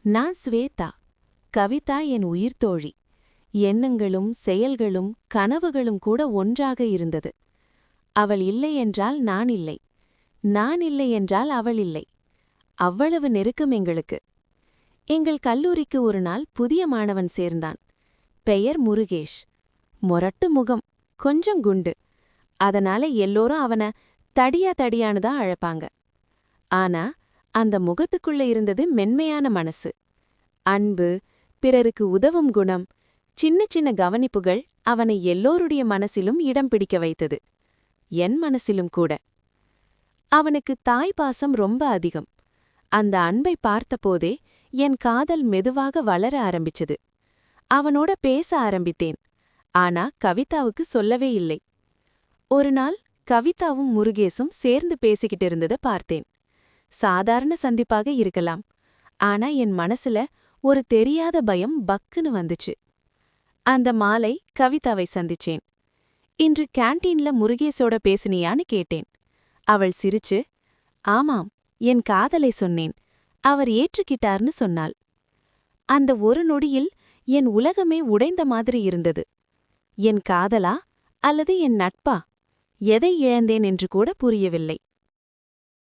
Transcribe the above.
நான் ஸ்வேதா. கவிதா என் உயிர்த்தோழி. எண்ணங்களும் செயல்களும் கனவுகளும் கூட ஒன்றாக இருந்தது. அவள் இல்லை என்றால் நான் இல்லை. நான் இல்லை என்றால் அவள் இல்லை. அவ்வளவு நெருக்கம் எங்களுக்கு. எங்கள் கல்லூரிக்கு ஒரு நாள் புதிய மாணவன் சேர்ந்தான். பெயர் முருகேஷ். மொரட்டு முகம், கொஞ்சம் குண்டு. அதனால எல்லோரும் அவன தடியா தடியான்னு தான் அழைப்பாங்க. ஆனா அந்த முகத்துக்குள்ள இருந்தது மென்மையான மனசு. அன்பு, பிறருக்கு உதவும் குணம், சின்ன சின்ன கவனிப்புகள் அவனை எல்லோருடைய மனசிலும் இடம் பிடிக்க வைத்தது. என் மனசிலும் கூட. அவனுக்கு தாய் பாசம் ரொம்ப அதிகம். அந்த அன்பை பார்த்தபோதே என் காதல் மெதுவாக வளர ஆரம்பிச்சது. அவனோட பேச ஆரம்பித்தேன். ஆனா கவிதாவுக்கு சொல்லவே இல்லை. ஒரு நாள் கவிதாவும் முருகேசும் சேர்ந்து பேசிக்கிட்டு இருந்தத பார்த்தேன். சாதாரண சந்திப்பாக இருக்கலாம். ஆனா என் மனசுல ஒரு தெரியாத பயம் பக்குன்னு வந்துச்சு. அந்த மாலை கவிதாவை சந்திச்சேன். இன்று கேண்டீன்ல முருகேசோட பேசினியான்னு கேட்டேன். அவள் சிரிச்சு, ஆமாம், என் காதலை சொன்னேன். அவர் ஏற்றுக்கிட்டார்னு சொன்னாள். அந்த ஒரு நொடியில் என் உலகமே உடைந்த மாதிரி இருந்தது. என் காதலா அல்லது என் நட்பா? எதை இழந்தேன் என்று கூட புரியவில்லை.